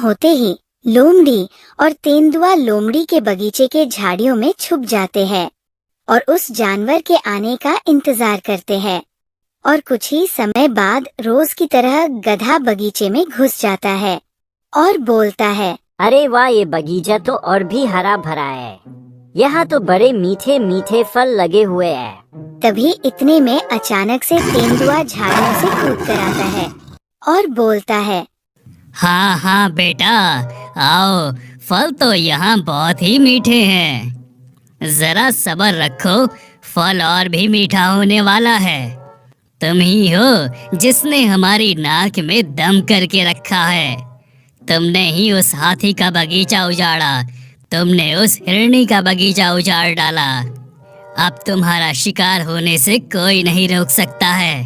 होते ही लोमड़ी और तेंदुआ लोमड़ी के बगीचे के झाड़ियों में छुप जाते हैं और उस जानवर के आने का इंतजार करते हैं। और कुछ ही समय बाद रोज की तरह गधा बगीचे में घुस जाता है और बोलता है, अरे वाह, ये बगीचा तो और भी हरा भरा है। यहाँ तो बड़े मीठे मीठे फल लगे हुए हैं। तभी इतने में अचानक से तेंदुआ झाड़ियों से कूद कर आता है और बोलता है, हाँ हाँ बेटा, आओ, फल तो यहाँ बहुत ही मीठे हैं। जरा सब्र रखो, फल और भी मीठा होने वाला है। तुम ही हो जिसने हमारी नाक में दम करके रखा है। तुमने ही उस हाथी का बगीचा उजाड़ा, तुमने उस हिरनी का बगीचा उजाड़ डाला। अब तुम्हारा शिकार होने से कोई नहीं रोक सकता है।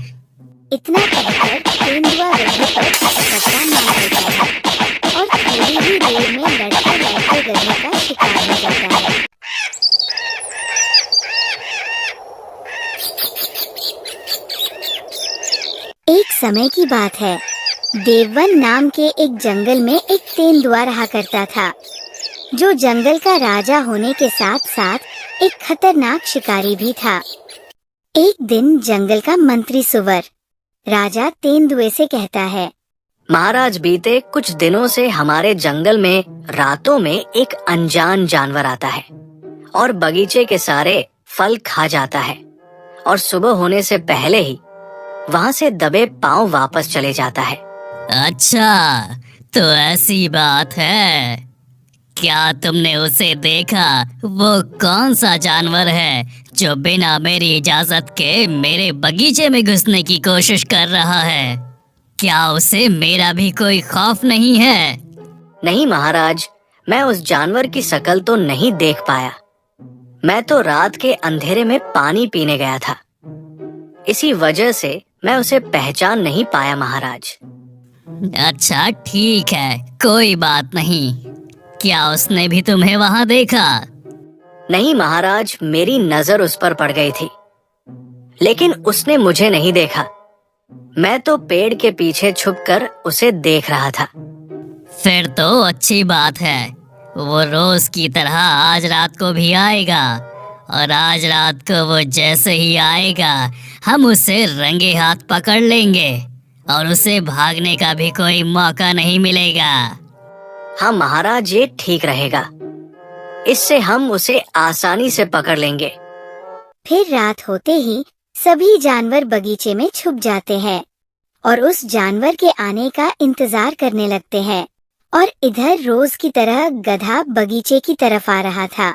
इतना कहकर तेंदुआ गधे पर झपट्टा मार देता है और थोड़ी ही देर में लड़ते लड़ते गधे का शिकार हो जाता है। एक समय की बात है, देववन नाम के एक जंगल में एक तेंदुआ रहा करता था, जो जंगल का राजा होने के साथ साथ एक खतरनाक शिकारी भी था। एक दिन जंगल का मंत्री सुवर राजा तेंदुए से कहता है, महाराज, बीते कुछ दिनों से हमारे जंगल में रातों में एक अनजान जानवर आता है और बगीचे के सारे फल खा जाता है और सुबह होने से पहले ही वहाँ से दबे पांव वापस चले जाता है। अच्छा, तो ऐसी बात है। क्या तुमने उसे देखा? वो कौन सा जानवर है जो बिना मेरी इजाजत के मेरे बगीचे में घुसने की कोशिश कर रहा है? क्या उसे मेरा भी कोई खौफ नहीं है? नहीं महाराज, मैं उस जानवर की शक्ल तो नहीं देख पाया। मैं तो रात के अंधेरे में पानी पीने गया था, इसी वजह से मैं उसे पहचान नहीं पाया महाराज। अच्छा ठीक है, कोई बात नहीं। क्या उसने भी तुम्हें वहाँ देखा? नहीं महाराज, मेरी नजर उस पर पड़ गई थी, लेकिन उसने मुझे नहीं देखा। मैं तो पेड़ के पीछे छुपकर उसे देख रहा था। फिर तो अच्छी बात है। वो रोज की तरह आज रात को भी आएगा और आज रात को वो जैसे ही आएगा हम उसे रंगे हाथ पकड़ लेंगे और उसे भागने का भी कोई मौका नहीं मिलेगा। हाँ महाराज, ये ठीक रहेगा। इससे हम उसे आसानी से पकड़ लेंगे। फिर रात होते ही सभी जानवर बगीचे में छुप जाते हैं और उस जानवर के आने का इंतजार करने लगते हैं। और इधर रोज की तरह गधा बगीचे की तरफ आ रहा था।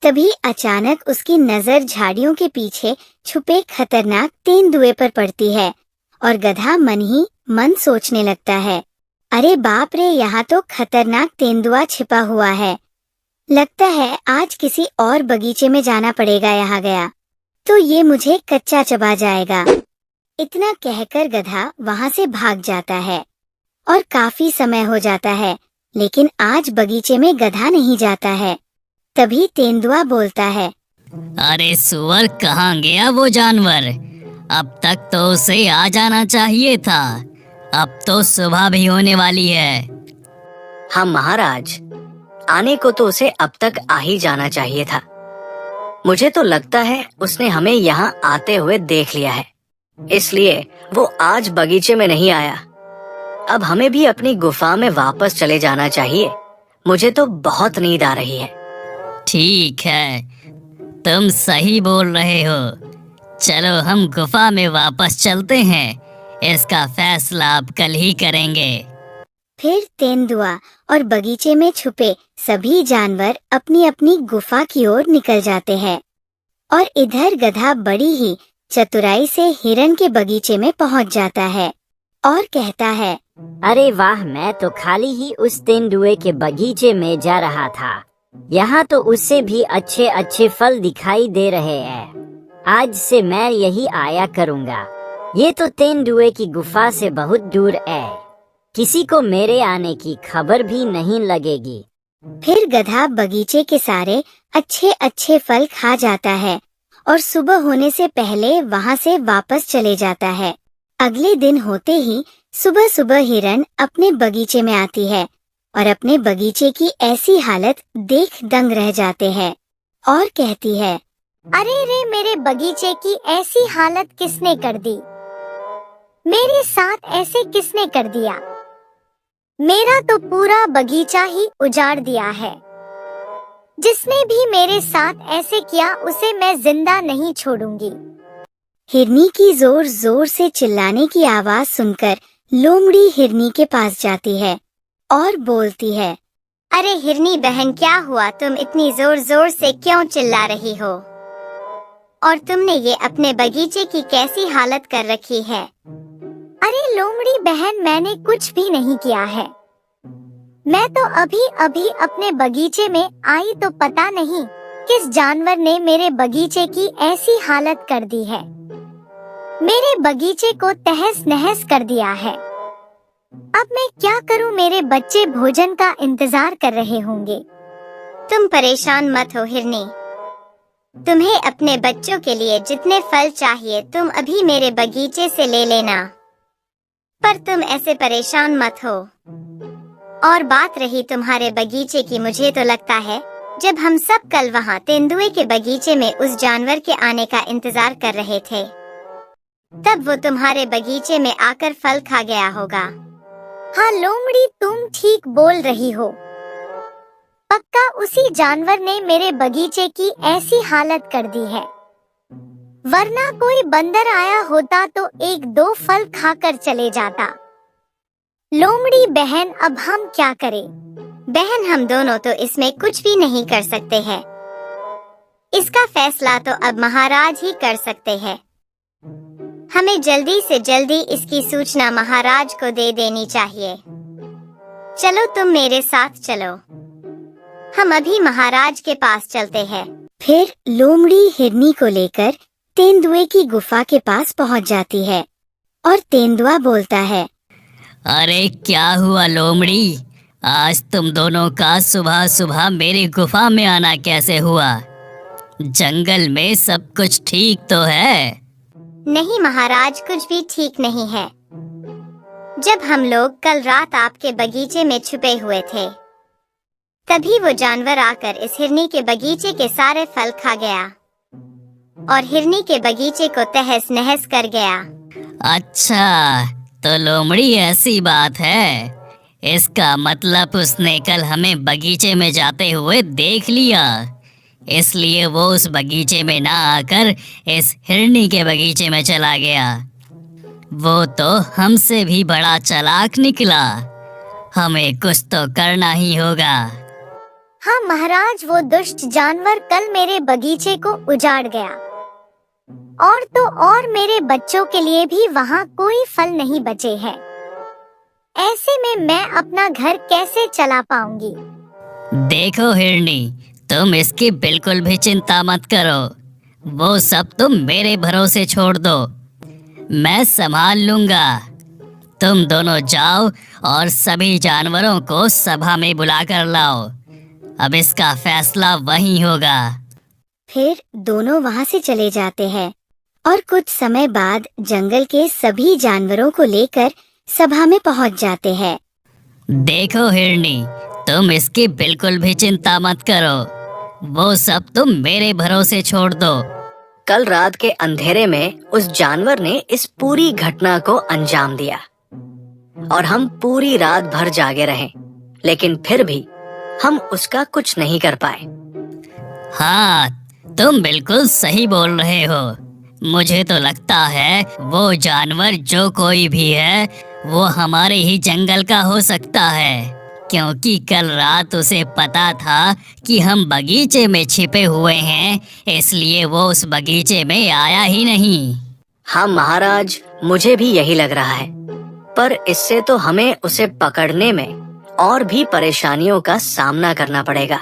तभी अचानक उसकी नजर झाड़ियों के पीछे छुपे खतरनाक तेंदुए पर पड़ती है और गधा मन ही मन सोचने लगता है, अरे बाप रे, यहाँ तो खतरनाक तेंदुआ छिपा हुआ है। लगता है आज किसी और बगीचे में जाना पड़ेगा। यहाँ गया तो ये मुझे कच्चा चबा जाएगा। इतना कहकर गधा वहाँ से भाग जाता है और काफी समय हो जाता है, लेकिन आज बगीचे में गधा नहीं जाता है। तभी तेंदुआ बोलता है, अरे सुअर, कहाँ गया वो जानवर? अब तक तो उसे आ जाना चाहिए था। अब तो सुबह भी होने वाली है। हाँ महाराज, आने को तो उसे अब तक आ ही जाना चाहिए था। मुझे तो लगता है उसने हमें यहाँ आते हुए देख लिया है, इसलिए वो आज बगीचे में नहीं आया। अब हमें भी अपनी गुफा में वापस चले जाना चाहिए। मुझे तो बहुत नींद आ रही है। ठीक है, तुम सही बोल रहे हो। चलो हम गुफा में वापस चलते हैं। इसका फैसला अब कल ही करेंगे। फिर तेंदुआ और बगीचे में छुपे सभी जानवर अपनी अपनी गुफा की ओर निकल जाते हैं और इधर गधा बड़ी ही चतुराई से हिरन के बगीचे में पहुंच जाता है और कहता है, अरे वाह, मैं तो खाली ही उस तेंदुए के बगीचे में जा रहा था। यहाँ तो उससे भी अच्छे अच्छे फल दिखाई दे रहे हैं। आज से मैं यही आया करूँगा। ये तो तेंदुए की गुफा से बहुत दूर है, किसी को मेरे आने की खबर भी नहीं लगेगी। फिर गधा बगीचे के सारे अच्छे अच्छे फल खा जाता है और सुबह होने से पहले वहाँ से वापस चले जाता है। अगले दिन होते ही सुबह सुबह हिरन अपने बगीचे में आती है और अपने बगीचे की ऐसी हालत देख दंग रह जाते हैं और कहती है, अरे रे, मेरे बगीचे की ऐसी हालत किसने कर दी? मेरे साथ ऐसे किसने कर दिया? मेरा तो पूरा बगीचा ही उजाड़ दिया है। जिसने भी मेरे साथ ऐसे किया उसे मैं जिंदा नहीं छोड़ूंगी। हिरनी की जोर जोर से चिल्लाने की आवाज सुनकर लोमड़ी हिरनी के पास जाती है और बोलती है, अरे हिरनी बहन, क्या हुआ? तुम इतनी जोर जोर से क्यों चिल्ला रही हो? और तुमने ये अपने बगीचे की कैसी हालत कर रखी है? अरे लोमड़ी बहन, मैंने कुछ भी नहीं किया है। मैं तो अभी अभी अपने बगीचे में आई तो पता नहीं किस जानवर ने मेरे बगीचे की ऐसी हालत कर दी है। मेरे बगीचे को तहस नहस कर दिया है। अब मैं क्या करूं? मेरे बच्चे भोजन का इंतजार कर रहे होंगे। तुम परेशान मत हो हिरनी। तुम्हें अपने बच्चों के लिए जितने फल चाहिए तुम अभी मेरे बगीचे से ले लेना। पर तुम ऐसे परेशान मत हो। और बात रही तुम्हारे बगीचे की, मुझे तो लगता है जब हम सब कल वहाँ तेंदुए के बगीचे में उस जानवर के आने का इंतजार कर रहे थे, तब वो तुम्हारे बगीचे में आकर फल खा गया होगा। हाँ लोमड़ी, तुम ठीक बोल रही हो। पक्का उसी जानवर ने मेरे बगीचे की ऐसी हालत कर दी है। वरना कोई बंदर आया होता तो एक दो फल खाकर चले जाता। लोमड़ी बहन, अब हम क्या करें? बहन, हम दोनों तो इसमें कुछ भी नहीं कर सकते हैं। इसका फैसला तो अब महाराज ही कर सकते हैं। हमें जल्दी से जल्दी इसकी सूचना महाराज को दे देनी चाहिए। चलो तुम मेरे साथ चलो, हम अभी महाराज के पास चलते हैं। फिर लोमड़ी हिरनी को लेकर तेंदुए की गुफा के पास पहुंच जाती है और तेंदुआ बोलता है, अरे क्या हुआ लोमड़ी, आज तुम दोनों का सुबह सुबह मेरी गुफा में आना कैसे हुआ? जंगल में सब कुछ ठीक तो है? नहीं महाराज, कुछ भी ठीक नहीं है। जब हम लोग कल रात आपके बगीचे में छुपे हुए थे, तभी वो जानवर आकर इस हिरनी के बगीचे के सारे फल खा गया और हिरनी के बगीचे को तहस नहस कर गया। अच्छा, तो लोमड़ी ऐसी बात है। इसका मतलब उसने कल हमें बगीचे में जाते हुए देख लिया, इसलिए वो उस बगीचे में ना आकर इस हिरनी के बगीचे में चला गया। वो तो हमसे भी बड़ा चालाक निकला। हमें कुछ तो करना ही होगा। हाँ महाराज, वो दुष्ट जानवर कल मेरे बगीचे को उजाड़ गया और तो और मेरे बच्चों के लिए भी वहाँ कोई फल नहीं बचे हैं। ऐसे में मैं अपना घर कैसे चला पाऊंगी? देखो हिरनी, तुम इसकी बिल्कुल भी चिंता मत करो। वो सब तुम मेरे भरोसे छोड़ दो, मैं संभाल लूंगा। तुम दोनों जाओ और सभी जानवरों को सभा में बुलाकर लाओ। अब इसका फैसला वहीं होगा। फिर दोनों वहाँ से चले जाते हैं और कुछ समय बाद जंगल के सभी जानवरों को लेकर सभा में पहुँच जाते हैं। देखो हिरनी, तुम इसकी बिल्कुल भी चिंता मत करो। वो सब तुम मेरे भरोसे छोड़ दो। कल रात के अंधेरे में उस जानवर ने इस पूरी घटना को अंजाम दिया और हम पूरी रात भर जागे रहे, लेकिन फिर भी हम उसका कुछ नहीं कर पाए। हाँ, तुम बिल्कुल सही बोल रहे हो। मुझे तो लगता है वो जानवर जो कोई भी है वो हमारे ही जंगल का हो सकता है, क्योंकि कल रात उसे पता था कि हम बगीचे में छिपे हुए हैं, इसलिए वो उस बगीचे में आया ही नहीं। हाँ महाराज, मुझे भी यही लग रहा है, पर इससे तो हमें उसे पकड़ने में और भी परेशानियों का सामना करना पड़ेगा।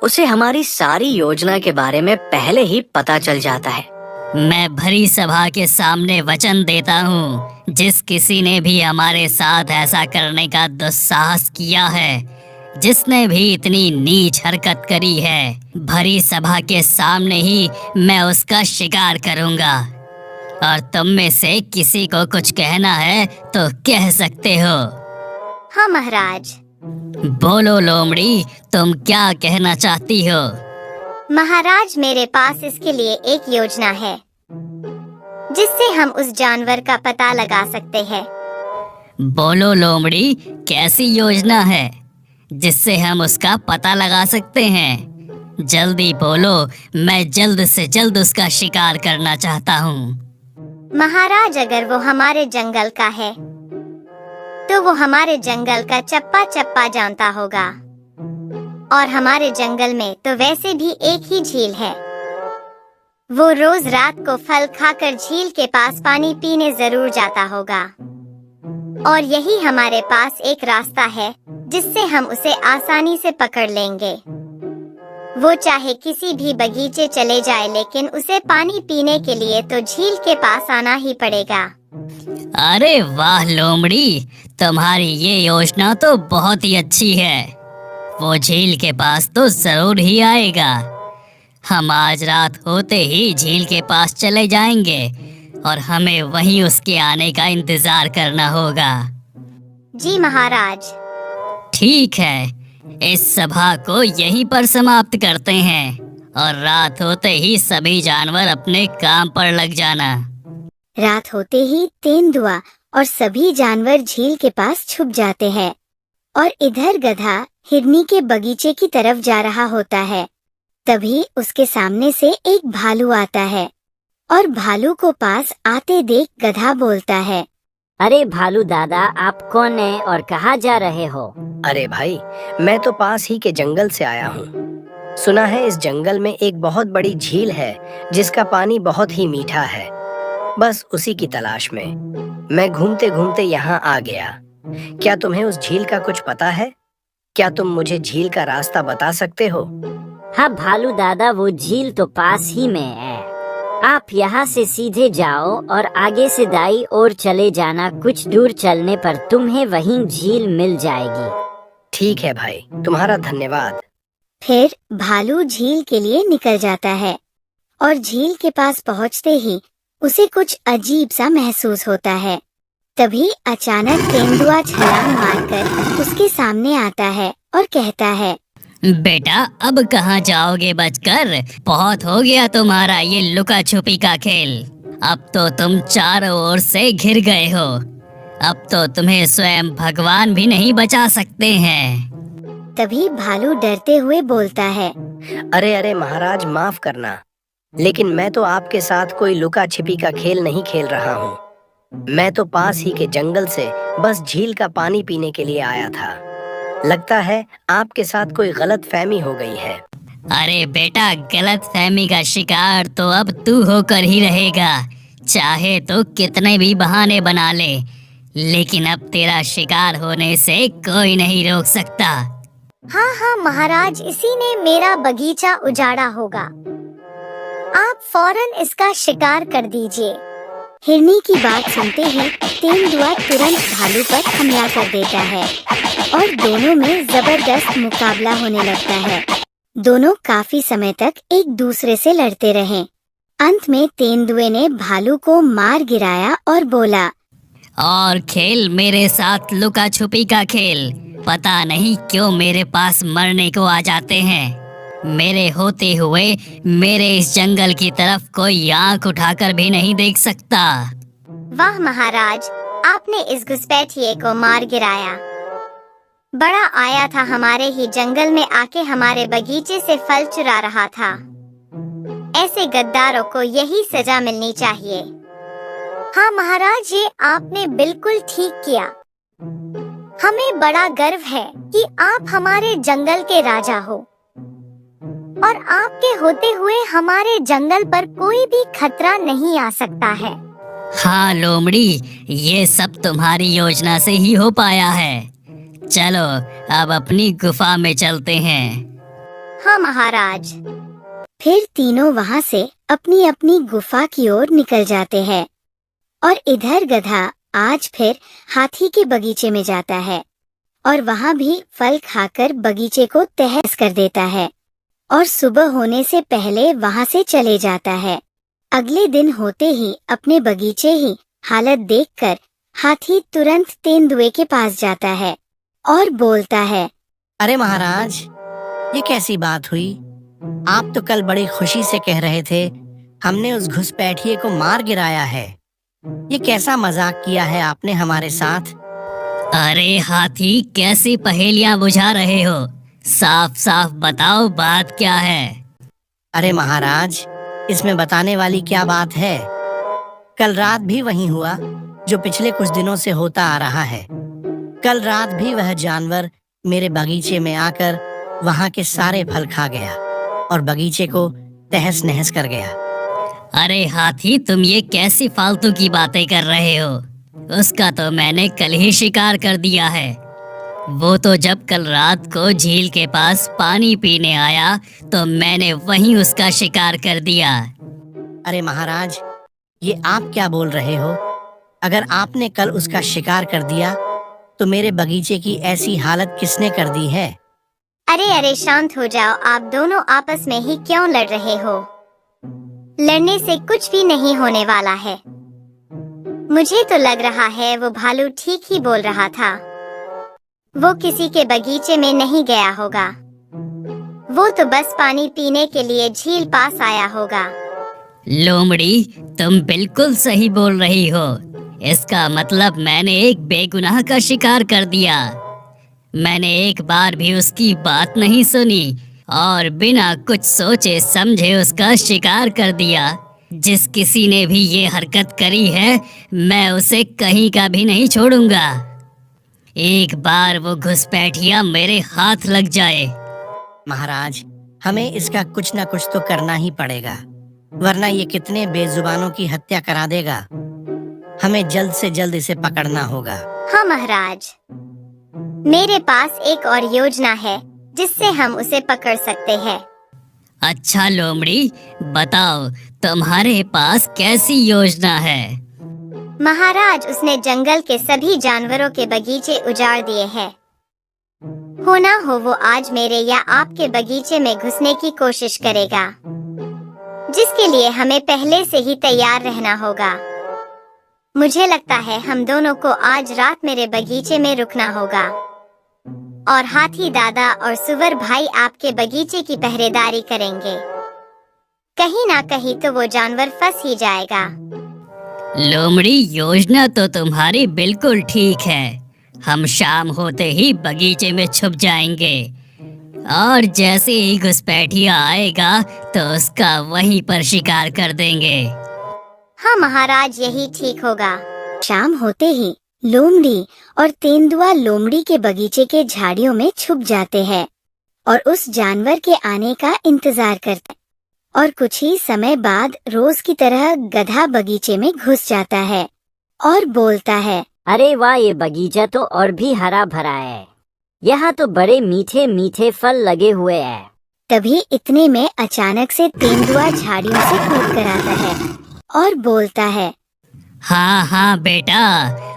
उसे हमारी सारी योजना के बारे में पहले ही पता चल जाता है। मैं भरी सभा के सामने वचन देता हूँ, जिस किसी ने भी हमारे साथ ऐसा करने का दुस्साहस किया है, जिसने भी इतनी नीच हरकत करी है, भरी सभा के सामने ही मैं उसका शिकार करूँगा। और तुम में से किसी को कुछ कहना है तो कह सकते हो। हाँ महाराज, बोलो लोमड़ी, तुम क्या कहना चाहती हो? महाराज, मेरे पास इसके लिए एक योजना है जिससे हम उस जानवर का पता लगा सकते हैं। बोलो लोमड़ी, कैसी योजना है जिससे हम उसका पता लगा सकते हैं? जल्दी बोलो, मैं जल्द से जल्द उसका शिकार करना चाहता हूँ। महाराज, अगर वो हमारे जंगल का है तो वो हमारे जंगल का चप्पा चप्पा जानता होगा, और हमारे जंगल में तो वैसे भी एक ही झील है। वो रोज रात को फल खाकर झील के पास पानी पीने जरूर जाता होगा, और यही हमारे पास एक रास्ता है जिससे हम उसे आसानी से पकड़ लेंगे। वो चाहे किसी भी बगीचे चले जाए, लेकिन उसे पानी पीने के लिए तो झील के पास आना ही पड़ेगा। अरे वाह लोमड़ी, तुम्हारी ये योजना तो बहुत ही अच्छी है। वो झील के पास तो जरूर ही आएगा। हम आज रात होते ही झील के पास चले जाएंगे और हमें वहीं उसके आने का इंतजार करना होगा। जी महाराज। ठीक है, इस सभा को यहीं पर समाप्त करते हैं और रात होते ही सभी जानवर अपने काम पर लग जाना। रात होते ही तेंदुआ और सभी जानवर झील के पास छुप जाते हैं, और इधर गधा हिरनी के बगीचे की तरफ जा रहा होता है। तभी उसके सामने से एक भालू आता है, और भालू को पास आते देख गधा बोलता है, अरे भालू दादा, आप कौन है और कहाँ जा रहे हो? अरे भाई, मैं तो पास ही के जंगल से आया हूँ। सुना है इस जंगल में एक बहुत बड़ी झील है जिसका पानी बहुत ही मीठा है। बस उसी की तलाश में मैं घूमते घूमते यहाँ आ गया। क्या तुम्हें उस झील का कुछ पता है? क्या तुम मुझे झील का रास्ता बता सकते हो? हाँ भालू दादा, वो झील तो पास ही में है। आप यहाँ से सीधे जाओ और आगे से दाईं ओर चले जाना। कुछ दूर चलने पर तुम्हें वहीं झील मिल जाएगी। ठीक है भाई, तुम्हारा धन्यवाद। फिर भालू झील के लिए निकल जाता है, और झील के पास पहुँचते ही उसे कुछ अजीब सा महसूस होता है। तभी अचानक तेंदुआ छलांग मारकर उसके सामने आता है और कहता है, बेटा, अब कहाँ जाओगे बचकर? बहुत हो गया तुम्हारा ये लुका छुपी का खेल। अब तो तुम चारों ओर से घिर गए हो। अब तो तुम्हें स्वयं भगवान भी नहीं बचा सकते हैं। तभी भालू डरते हुए बोलता है, अरे अरे महाराज, माफ करना, लेकिन मैं तो आपके साथ कोई लुका छिपी का खेल नहीं खेल रहा हूँ। मैं तो पास ही के जंगल से बस झील का पानी पीने के लिए आया था। लगता है आपके साथ कोई गलत फहमी हो गई है। अरे बेटा, गलत फहमी का शिकार तो अब तू होकर ही रहेगा। चाहे तो कितने भी बहाने बना ले, लेकिन अब तेरा शिकार होने से कोई नहीं रोक सकता। हाँ हाँ महाराज, इसी ने मेरा बगीचा उजाड़ा होगा। आप फौरन इसका शिकार कर दीजिए। हिरनी की बात सुनते ही तेंदुआ तुरंत भालू पर हमला कर देता है, और दोनों में जबरदस्त मुकाबला होने लगता है। दोनों काफी समय तक एक दूसरे से लड़ते रहे। अंत में तेंदुए ने भालू को मार गिराया और बोला, और खेल मेरे साथ लुका छुपी का खेल। पता नहीं क्यों मेरे पास मरने को आ जाते हैं। मेरे होते हुए मेरे इस जंगल की तरफ कोई आंख उठाकर भी नहीं देख सकता। वाह महाराज, आपने इस घुसपैठिए को मार गिराया। बड़ा आया था हमारे ही जंगल में आके हमारे बगीचे से फल चुरा रहा था। ऐसे गद्दारों को यही सजा मिलनी चाहिए। हाँ महाराज, ये आपने बिल्कुल ठीक किया। हमें बड़ा गर्व है कि आप हमारे जंगल के राजा हो, और आपके होते हुए हमारे जंगल पर कोई भी खतरा नहीं आ सकता है। हाँ लोमड़ी, ये सब तुम्हारी योजना से ही हो पाया है। चलो अब अपनी गुफा में चलते हैं। हाँ महाराज। फिर तीनों वहाँ से अपनी अपनी गुफा की ओर निकल जाते हैं, और इधर गधा आज फिर हाथी के बगीचे में जाता है, और वहाँ भी फल खाकर बगीचे को तहस कर देता है, और सुबह होने से पहले वहाँ से चले जाता है। अगले दिन होते ही अपने बगीचे ही हालत देखकर हाथी तुरंत तेंदुए के पास जाता है और बोलता है, अरे महाराज, ये कैसी बात हुई? आप तो कल बड़ी खुशी से कह रहे थे हमने उस घुसपैठिए को मार गिराया है। ये कैसा मजाक किया है आपने हमारे साथ? अरे हाथी, कैसी पहेलियां बुझा रहे हो? साफ साफ बताओ, बात क्या है? अरे महाराज, इसमें बताने वाली क्या बात है? कल रात भी वही हुआ जो पिछले कुछ दिनों से होता आ रहा है। कल रात भी वह जानवर मेरे बगीचे में आकर वहां के सारे फल खा गया और बगीचे को तहस नहस कर गया। अरे हाथी, तुम ये कैसी फालतू की बातें कर रहे हो? उसका तो मैंने कल ही शिकार कर दिया है। वो तो जब कल रात को झील के पास पानी पीने आया तो मैंने वहीं उसका शिकार कर दिया। अरे महाराज, ये आप क्या बोल रहे हो? अगर आपने कल उसका शिकार कर दिया तो मेरे बगीचे की ऐसी हालत किसने कर दी है? अरे अरे शांत हो जाओ, आप दोनों आपस में ही क्यों लड़ रहे हो? लड़ने से कुछ भी नहीं होने वाला है। मुझे तो लग रहा है वो भालू ठीक ही बोल रहा था। वो किसी के बगीचे में नहीं गया होगा। वो तो बस पानी पीने के लिए झील पास आया होगा। लोमड़ी, तुम बिल्कुल सही बोल रही हो। इसका मतलब मैंने एक बेगुनाह का शिकार कर दिया। मैंने एक बार भी उसकी बात नहीं सुनी और बिना कुछ सोचे समझे उसका शिकार कर दिया। जिस किसी ने भी ये हरकत करी है, मैं उसे कहीं का भी नहीं छोड़ूंगा। एक बार वो घुसपैठिया मेरे हाथ लग जाए। महाराज, हमें इसका कुछ न कुछ तो करना ही पड़ेगा, वरना ये कितने बेजुबानों की हत्या करा देगा। हमें जल्द से जल्द इसे पकड़ना होगा। हाँ महाराज, मेरे पास एक और योजना है जिससे हम उसे पकड़ सकते हैं। अच्छा लोमड़ी, बताओ तुम्हारे पास कैसी योजना है? महाराज, उसने जंगल के सभी जानवरों के बगीचे उजाड़ दिए हैं। हो ना हो वो आज मेरे या आपके बगीचे में घुसने की कोशिश करेगा, जिसके लिए हमें पहले से ही तैयार रहना होगा। मुझे लगता है हम दोनों को आज रात मेरे बगीचे में रुकना होगा और हाथी दादा और सुवर भाई आपके बगीचे की पहरेदारी करेंगे। कहीं ना कहीं तो वो जानवर फंस ही जाएगा। लोमड़ी, योजना तो तुम्हारी बिल्कुल ठीक है। हम शाम होते ही बगीचे में छुप जाएंगे और जैसे ही घुसपैठिया आएगा तो उसका वहीं पर शिकार कर देंगे। हाँ महाराज, यही ठीक होगा। शाम होते ही लोमड़ी और तेंदुआ लोमड़ी के बगीचे के झाड़ियों में छुप जाते हैं और उस जानवर के आने का इंतजार करते हैं। और कुछ ही समय बाद रोज की तरह गधा बगीचे में घुस जाता है और बोलता है, अरे वाह, ये बगीचा तो और भी हरा भरा है। यहाँ तो बड़े मीठे मीठे फल लगे हुए हैं। तभी इतने में अचानक से तेंदुआ झाड़ियों से कूद कर आता है और बोलता है, हाँ हाँ बेटा,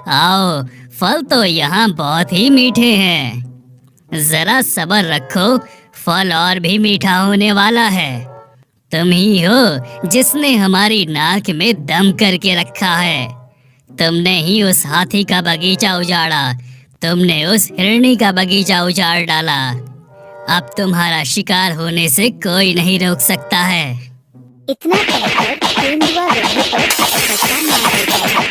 आओ, फल तो यहाँ बहुत ही मीठे हैं। जरा सब्र रखो, फल और भी मीठा होने वाला है। तुम ही हो जिसने हमारी नाक में दम करके रखा है। तुमने ही उस हाथी का बगीचा उजाड़ा, तुमने उस हिरनी का बगीचा उजाड़ डाला। अब तुम्हारा शिकार होने से कोई नहीं रोक सकता है। इतना कहकर तेंदुआ गधे पर फटका मार देता है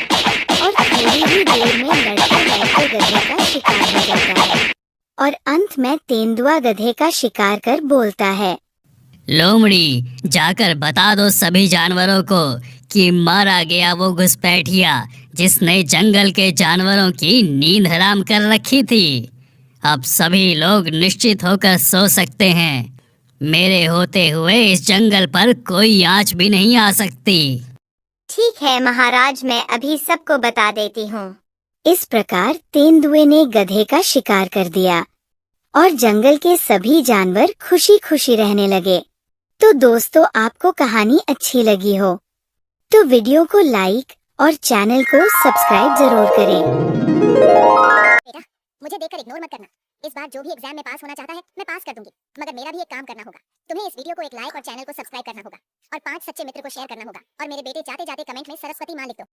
और थोड़ी ही देर में लड़ते लड़ते गधे का शिकार हो जाता है। और अंत में तेंदुआ गधे का शिकार कर बोलता है, लोमड़ी, जाकर बता दो सभी जानवरों को कि मारा गया वो घुसपैठिया जिसने जंगल के जानवरों की नींद हराम कर रखी थी। अब सभी लोग निश्चित होकर सो सकते हैं। मेरे होते हुए इस जंगल पर कोई आंच भी नहीं आ सकती। ठीक है महाराज, मैं अभी सबको बता देती हूँ। इस प्रकार तेंदुए ने गधे का शिकार कर दिया और जंगल के सभी जानवर खुशी खुशी रहने लगे। तो दोस्तों, आपको कहानी अच्छी लगी हो तो वीडियो को लाइक और चैनल को सब्सक्राइब जरूर करें। बेटा, मुझे देखकर इग्नोर मत करना। इस बार जो भी एग्जाम में पास होना चाहता है मैं पास कर दूंगी, मगर मेरा भी एक काम करना होगा। तुम्हें इस वीडियो को एक लाइक और चैनल को सब्सक्राइब करना होगा और 5 सच्चे मित्र को शेयर करना होगा। और मेरे बेटे जाते जाते कमेंट में सरस्वती माँ लिख दो।